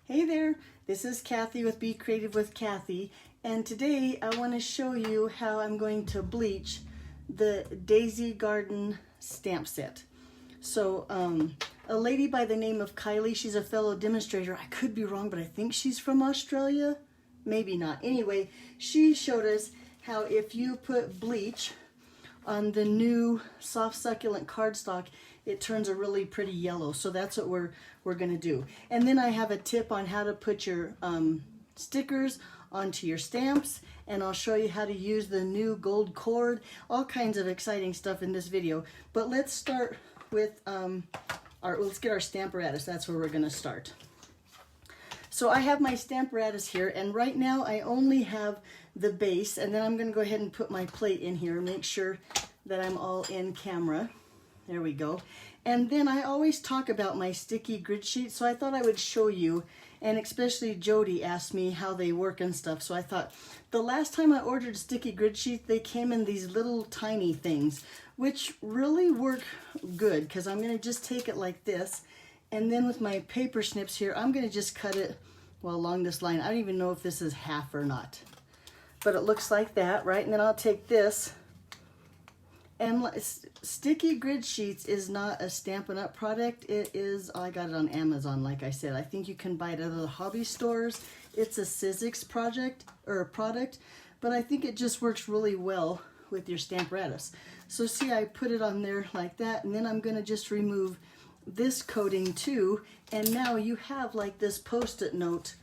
Hey there, this is Kathy with Be Creative with Kathy, and today I want to show you how I'm going to bleach the Daisy Garden stamp set. So a lady by the name of Kylie, she's a fellow demonstrator. I could be wrong, but I think she's from Australia. Maybe not. Anyway, she showed us how if you put bleach on the new soft succulent cardstock, it turns a really pretty yellow. So that's what we're going to do. And then I have a tip on how to put your stickers onto your stamps, and I'll show you how to use the new gold cord, all kinds of exciting stuff in this video. But let's start with let's get our Stamparatus. That's where we're going to start. So I have my Stamparatus here, and right now I only have the base, and then I'm going to go ahead and put my plate in here, make sure that I'm all in camera. There we go. And then I always talk about my sticky grid sheets, so I thought I would show you, and especially Jody asked me how they work and stuff, so I thought the last time I ordered sticky grid sheets, they came in these little tiny things, which really work good, because I'm going to just take it like this, and then with my paper snips here, I'm going to just cut it, well, along this line. I don't even know if this is half or not, but it looks like that, right? And then I'll take this. And sticky grid sheets is not a Stampin' Up! Product. It is, I got it on Amazon, like I said. I think you can buy it at other hobby stores. It's a Sizzix product, but I think it just works really well with your Stamparatus. So see, I put it on there like that, and then I'm gonna just remove this coating too, and now you have like this Post-it note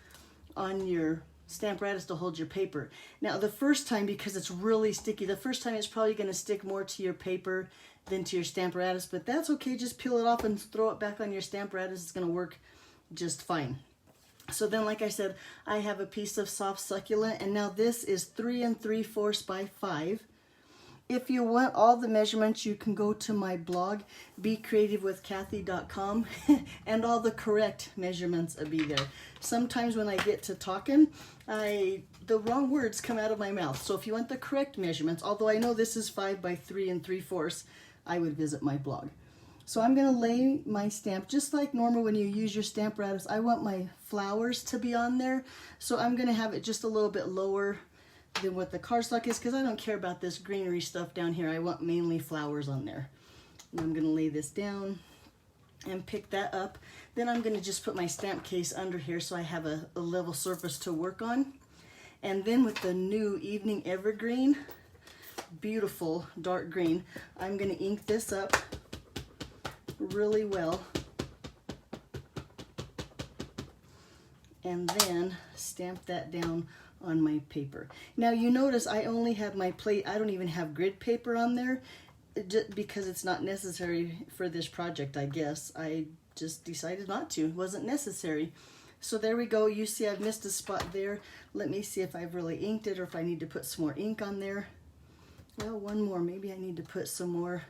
on your Stamparatus to hold your paper. Now the first time, because it's really sticky, the first time it's probably going to stick more to your paper than to your Stamparatus, but that's okay. Just peel it off and throw it back on your Stamparatus. It's going to work just fine. So then, like I said, I have a piece of soft succulent, and now this is 3 3/4 by 5. If you want all the measurements, you can go to my blog, becreativewithkathy.com, and all the correct measurements will be there. Sometimes when I get to talking, the wrong words come out of my mouth. So if you want the correct measurements, although I know this is 5 by 3 3/4, I would visit my blog. So I'm going to lay my stamp just like normal when you use your Stamparatus. I want my flowers to be on there, so I'm going to have it just a little bit lower than what the cardstock is, because I don't care about this greenery stuff down here. I want mainly flowers on there. And I'm going to lay this down and pick that up. Then I'm going to just put my stamp case under here so I have a level surface to work on. And then with the new Evening Evergreen, beautiful dark green, I'm going to ink this up really well. And then stamp that down on my paper. Now you notice I only have my plate. I don't even have grid paper on there because it's not necessary for this project, I guess. I just decided not to. It wasn't necessary. So there we go. You see I've missed a spot there. Let me see if I've really inked it or if I need to put some more ink on there. Well, one more. Maybe I need to put some more.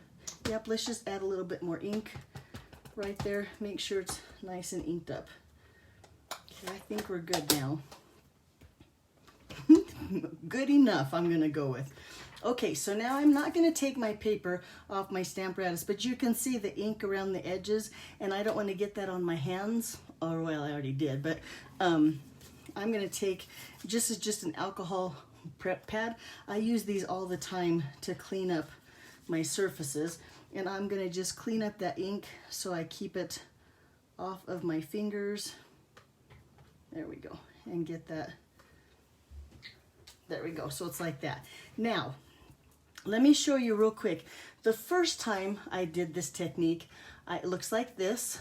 Yep, let's just add a little bit more ink right there. Make sure it's nice and inked up. Okay, I think we're good now. Good enough, I'm gonna go with. Okay, so now I'm not gonna take my paper off my Stamparatus, but you can see the ink around the edges, and I don't want to get that on my hands, or well, I already did, but I'm gonna take just an alcohol prep pad. I use these all the time to clean up my surfaces, and I'm gonna just clean up that ink so I keep it off of my fingers. There we go, and get that. There we go. So it's like that. Now, let me show you real quick. The first time I did this technique, it looks like this,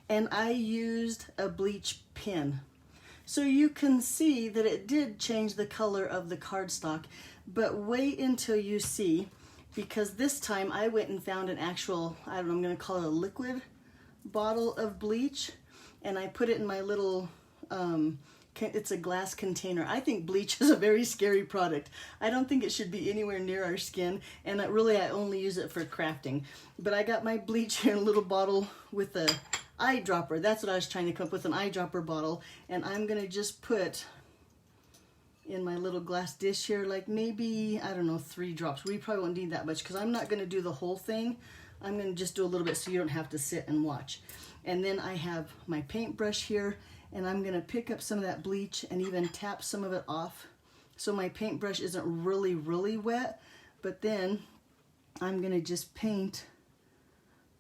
and I used a bleach pen. So you can see that it did change the color of the cardstock, but wait until you see, because this time I went and found an actual, I don't know, I'm going to call it a liquid bottle of bleach, and I put it in my little it's a glass container. I think bleach is a very scary product. I don't think it should be anywhere near our skin, and I only use it for crafting. But I got my bleach here in a little bottle with a eyedropper. That's what I was trying to come up with, an eyedropper bottle. And I'm gonna just put in my little glass dish here, like maybe, I don't know, 3 drops. We probably won't need that much because I'm not gonna do the whole thing. I'm gonna just do a little bit so you don't have to sit and watch. And then I have my paintbrush here, and I'm going to pick up some of that bleach and even tap some of it off so my paintbrush isn't really wet, but then I'm going to just paint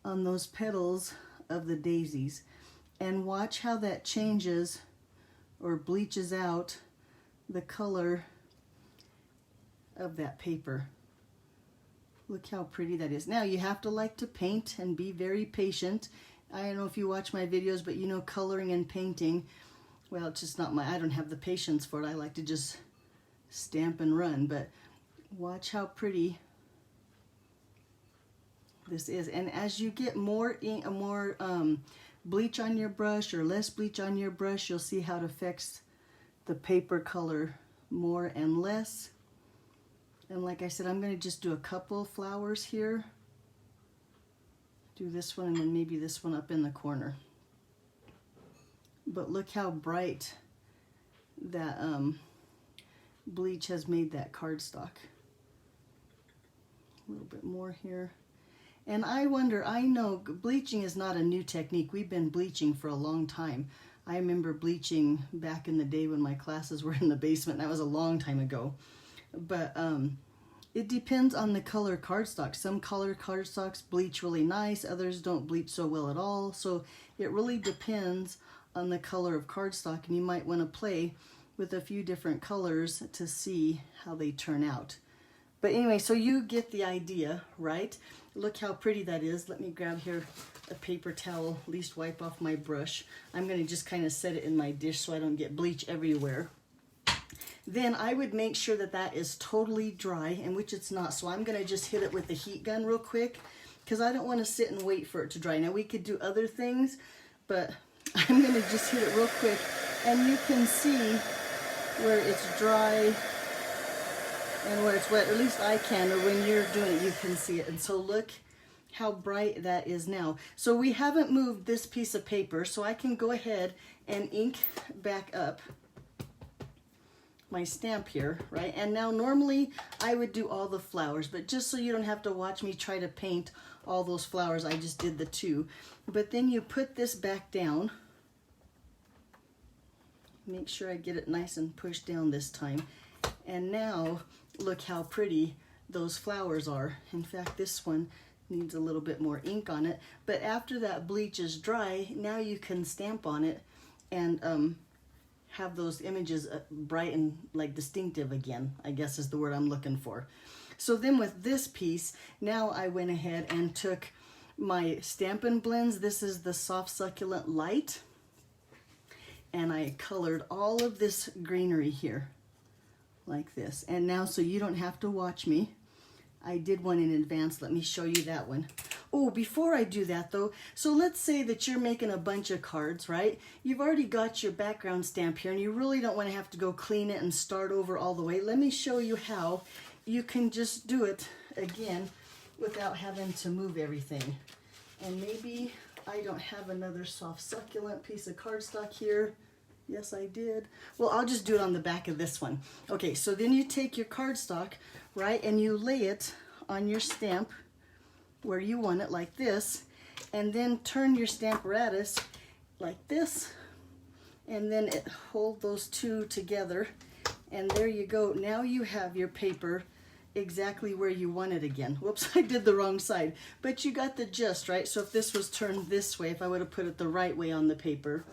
on those petals of the daisies and watch how that changes or bleaches out the color of that paper. Look how pretty that is. Now you have to like to paint and be very patient. I don't know if you watch my videos, but you know, coloring and painting, well, it's just not I don't have the patience for it. I like to just stamp and run, but watch how pretty this is. And as you get more bleach on your brush or less bleach on your brush, you'll see how it affects the paper color more and less. And like I said, I'm going to just do a couple flowers here. Do this one and then maybe this one up in the corner. But look how bright that bleach has made that cardstock. A little bit more here. And I wonder, I know bleaching is not a new technique. We've been bleaching for a long time. I remember bleaching back in the day when my classes were in the basement. That was a long time ago. But it depends on the color cardstock. Some color cardstocks bleach really nice, others don't bleach so well at all. So it really depends on the color of cardstock, and you might want to play with a few different colors to see how they turn out. But anyway, so you get the idea, right? Look how pretty that is. Let me grab here a paper towel, at least wipe off my brush. I'm going to just kind of set it in my dish so I don't get bleach everywhere. Then I would make sure that that is totally dry, and which it's not. So I'm going to just hit it with the heat gun real quick because I don't want to sit and wait for it to dry. Now we could do other things, but I'm going to just hit it real quick, and you can see where it's dry and where it's wet. At least I can, or when you're doing it, you can see it. And so look how bright that is now. So we haven't moved this piece of paper, so I can go ahead and ink back up my stamp here, right? And now normally I would do all the flowers, but just so you don't have to watch me try to paint all those flowers, I just did the two. But then you put this back down. Make sure I get it nice and pushed down this time. And now look how pretty those flowers are. In fact, this one needs a little bit more ink on it. But after that bleach is dry, now you can stamp on it and have those images bright and like distinctive again, I guess is the word I'm looking for. So then with this piece, now I went ahead and took my Stampin' Blends. This is the Soft Succulent Light. And I colored all of this greenery here like this. And now, so you don't have to watch me, I did one in advance. Let me show you that one. Oh, before I do that though, so let's say that you're making a bunch of cards, right? You've already got your background stamp here and you really don't want to have to go clean it and start over all the way. Let me show you how you can just do it again without having to move everything. And maybe I don't have another soft succulent piece of cardstock here. Yes, I did. Well, I'll just do it on the back of this one. Okay, so then you take your cardstock, right, and you lay it on your stamp where you want it, like this, and then turn your Stamparatus like this, and then hold those two together, and there you go. Now you have your paper exactly where you want it again. Whoops, I did the wrong side, but you got the gist, right? So if this was turned this way, if I would have put it the right way on the paper,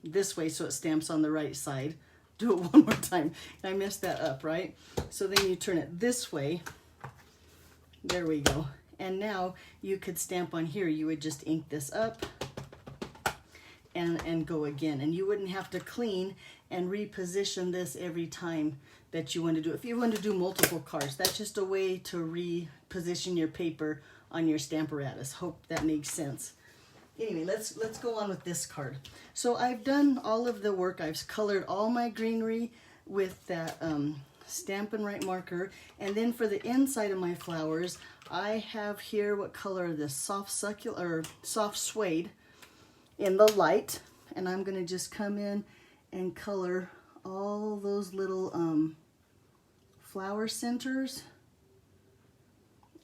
this way so it stamps on the right side. Do it one more time. I messed that up, right? So then you turn it this way. There we go. And now you could stamp on here. You would just ink this up and go again. And you wouldn't have to clean and reposition this every time that you want to do it. If you want to do multiple cards, that's just a way to reposition your paper on your Stamparatus. Hope that makes sense. Anyway, let's go on with this card. So I've done all of the work. I've colored all my greenery with that Stampin' Right marker. And then for the inside of my flowers, I have here, what color are this? Soft succulent, or soft suede in the light. And I'm going to just come in and color all those little flower centers.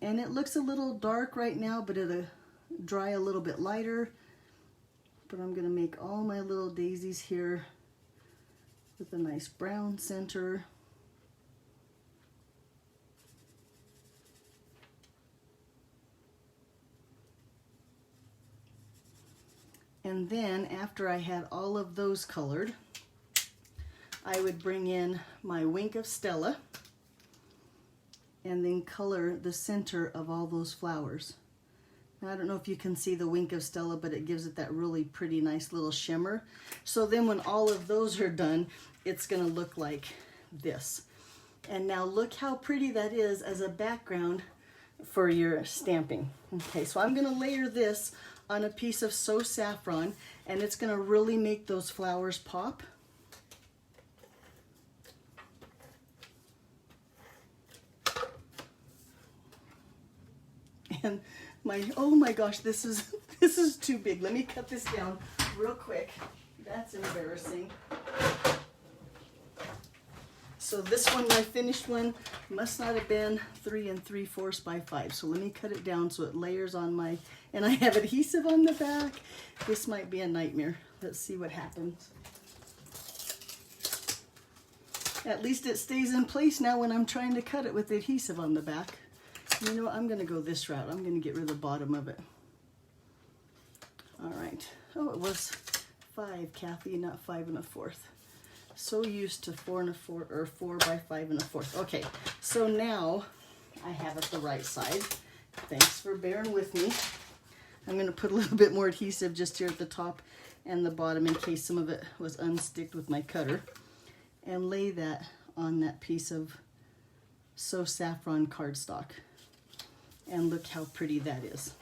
And it looks a little dark right now, but it'll dry a little bit lighter. But I'm gonna make all my little daisies here with a nice brown center. And then after I had all of those colored, I would bring in my Wink of Stella and then color the center of all those flowers. Now, I don't know if you can see the Wink of Stella, but it gives it that really pretty nice little shimmer. So then when all of those are done, it's gonna look like this. And now look how pretty that is as a background for your stamping. Okay, so I'm gonna layer this on a piece of So Saffron, and it's gonna really make those flowers pop. And oh my gosh, this is too big. Let me cut this down real quick. That's embarrassing. So this one, my finished one, must not have been 3 3/4 by 5. So let me cut it down so it layers on my, and I have adhesive on the back. This might be a nightmare. Let's see what happens. At least it stays in place now when I'm trying to cut it with adhesive on the back. You know what, I'm gonna go this route. I'm gonna get rid of the bottom of it. All right. Oh, it was 5, Kathy, not 5 1/4. So used to 4 1/4 or 4 by 5 1/4. Okay, so now I have it the right side. Thanks for bearing with me. I'm gonna put a little bit more adhesive just here at the top and the bottom in case some of it was unsticked with my cutter, and lay that on that piece of So Saffron cardstock. And look how pretty that is.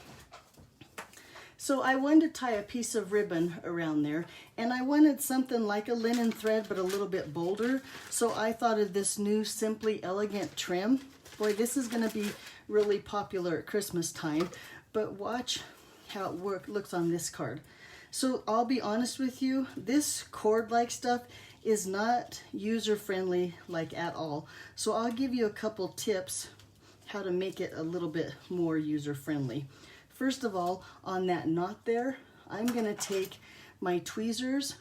So I wanted to tie a piece of ribbon around there, and I wanted something like a linen thread but a little bit bolder. So I thought of this new Simply Elegant trim. Boy, this is going to be really popular at Christmas time, but watch how it looks on this card. So I'll be honest with you, this cord-like stuff is not user-friendly like at all. So I'll give you a couple tips how to make it a little bit more user-friendly. First of all, on that knot there, I'm gonna take my tweezers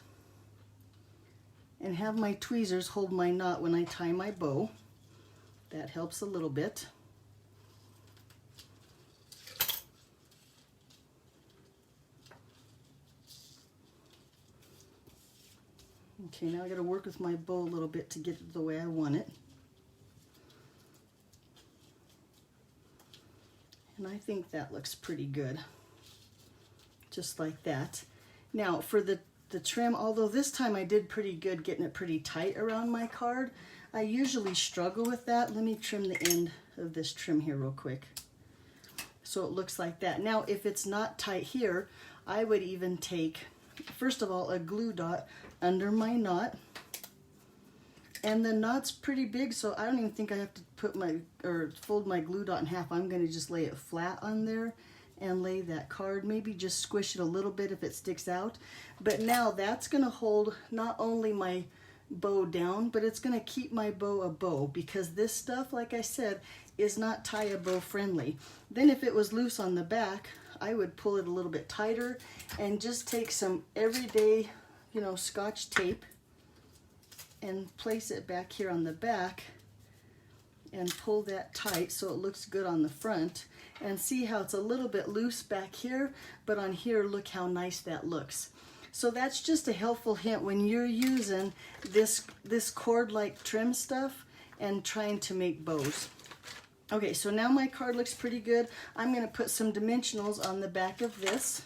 and have my tweezers hold my knot when I tie my bow. That helps a little bit. Okay, now I gotta work with my bow a little bit to get it the way I want it. And I think that looks pretty good, just like that. Now for the trim, although this time I did pretty good getting it pretty tight around my card, I usually struggle with that. Let me trim the end of this trim here real quick. So it looks like that. Now if it's not tight here, I would even take, first of all, a glue dot under my knot. And the knot's pretty big, so I don't even think I have to fold my glue dot in half. I'm going to just lay it flat on there and lay that card. Maybe just squish it a little bit if it sticks out. But now that's going to hold not only my bow down, but it's going to keep my bow a bow, because this stuff, like I said, is not tie-a-bow friendly. Then if it was loose on the back, I would pull it a little bit tighter and just take some everyday, Scotch tape and place it back here on the back and pull that tight so it looks good on the front. And see how it's a little bit loose back here, but on here, look how nice that looks. So that's just a helpful hint when you're using this cord-like trim stuff and trying to make bows. Okay, so now my card looks pretty good. I'm going to put some dimensionals on the back of this.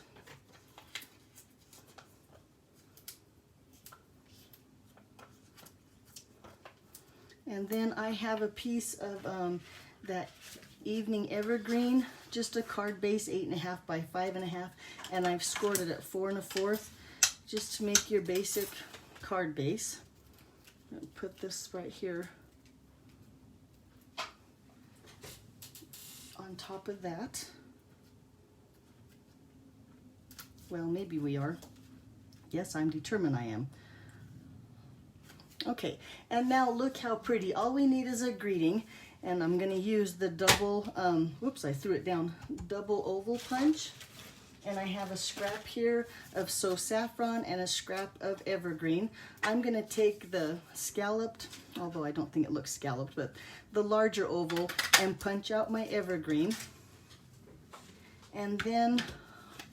And then I have a piece of that Evening Evergreen, just a card base, 8.5 by 5.5, and I've scored it at 4 1/4, just to make your basic card base. I'll put this right here on top of that. Well, maybe we are. Yes, I'm determined I am. Okay, and now look how pretty. All we need is a greeting, and I'm going to use the double, whoops, I threw it down, double oval punch. and I have a scrap here of So Saffron and a scrap of evergreen. I'm going to take the scalloped, although I don't think it looks scalloped, but the larger oval, and punch out my evergreen. And then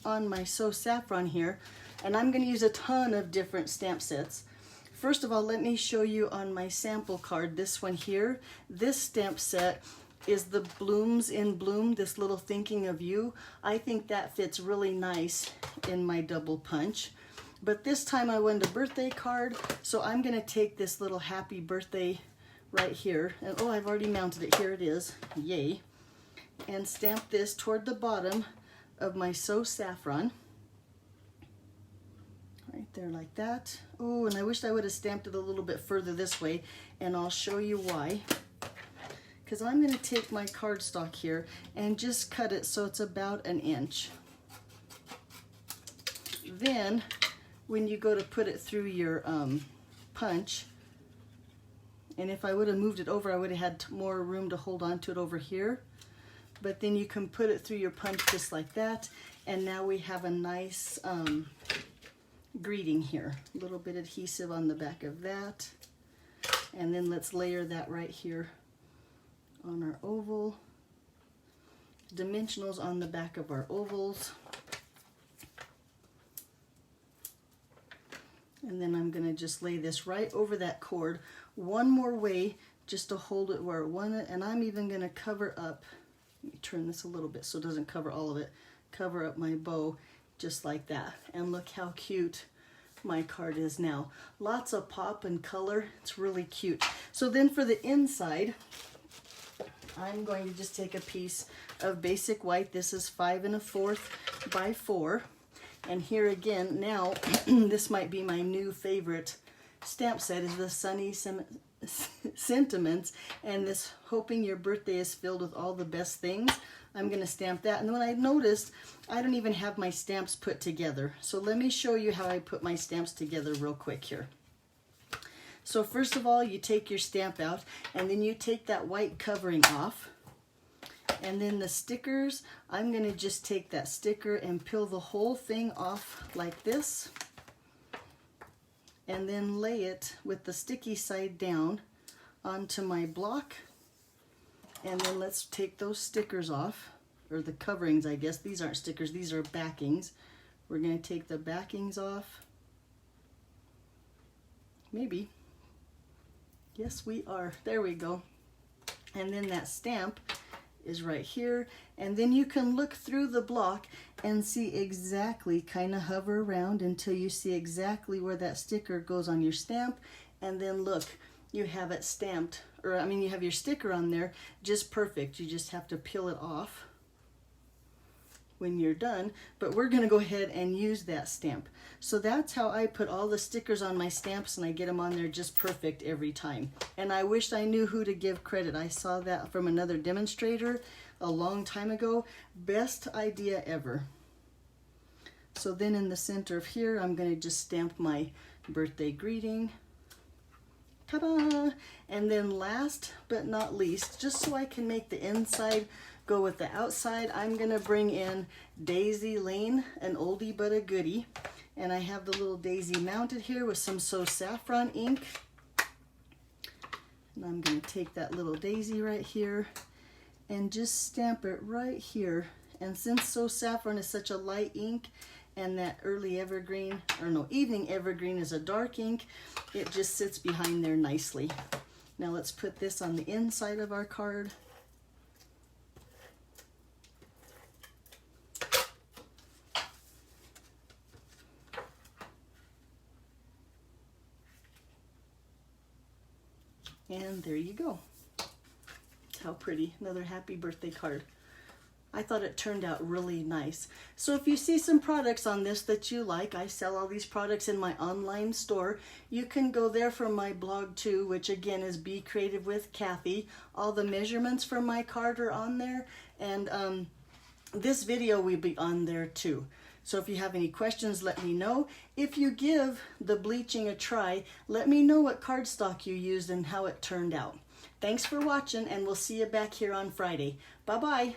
on my So Saffron here, and I'm going to use a ton of different stamp sets. First of all, let me show you on my sample card, this one here. This stamp set is the Blooms in Bloom, this little Thinking of You. I think that fits really nice in my double punch. But this time I wanted a birthday card, so I'm going to take this little happy birthday right here. And oh, I've already mounted it. Here it is. Yay. And stamp this toward the bottom of my So Saffron. Right there like that. Oh, and I wish I would have stamped it a little bit further this way, and I'll show you why. Because I'm going to take my cardstock here and just cut it so it's about 1 inch. Then, when you go to put it through your punch, and if I would have moved it over, I would have had more room to hold on to it over here. But then you can put it through your punch just like that, and now we have a nice greeting here. A little bit adhesive on the back of that, and then let's layer that right here on our oval. Dimensionals on the back of our ovals. And then I'm going to just lay this right over that cord one more way just to hold it where it wanted, and I'm even going to cover up, let me turn this a little bit so it doesn't cover all of it, cover up my bow just like that. And look how cute my card is now. Lots of pop and color. It's really cute. So then for the inside, I'm going to just take a piece of basic white. This is 5 1/4 by 4. And here again, now, this might be my new favorite stamp set, is the Sunny Sentiments, and this Hoping Your Birthday is Filled with All the Best Things. I'm going to stamp that. And then I noticed I don't even have my stamps put together. So let me show you how I put my stamps together real quick here. So first of all, you take your stamp out, and then you take that white covering off. And then the stickers, I'm going to just take that sticker and peel the whole thing off like this. And then lay it with the sticky side down onto my block. And then let's take those stickers off, or the coverings, I guess. These aren't stickers, these are backings. We're going to take the backings off. Maybe. Yes, we are. There we go. And then that stamp is right here. And then you can look through the block and see exactly, kind of hover around until you see exactly where that sticker goes on your stamp. And then look, you have it stamped, or I mean you have your sticker on there just perfect. You just have to peel it off when you're done, but we're going to go ahead and use that stamp. So that's how I put all the stickers on my stamps, and I get them on there just perfect every time. And I wish I knew who to give credit. I saw that from another demonstrator a long time ago. Best idea ever. So then in the center of here, I'm going to just stamp my birthday greeting. Ta-da! And then last but not least, just so I can make the inside go with the outside, I'm going to bring in Daisy Lane, an oldie but a goodie. And I have the little daisy mounted here with some So Saffron ink. And I'm going to take that little daisy right here and just stamp it right here. And since So Saffron is such a light ink, and that early evergreen, or no, evening evergreen is a dark ink, it just sits behind there nicely. Now let's put this on the inside of our card. And there you go. How pretty. Another happy birthday card. I thought it turned out really nice. So if you see some products on this that you like, I sell all these products in my online store. You can go there for my blog too, which again is Be Creative with Kathy. All the measurements for my card are on there, and this video will be on there too. So if you have any questions, let me know. If you give the bleaching a try, let me know what cardstock you used and how it turned out. Thanks for watching, and we'll see you back here on Friday. Bye-bye.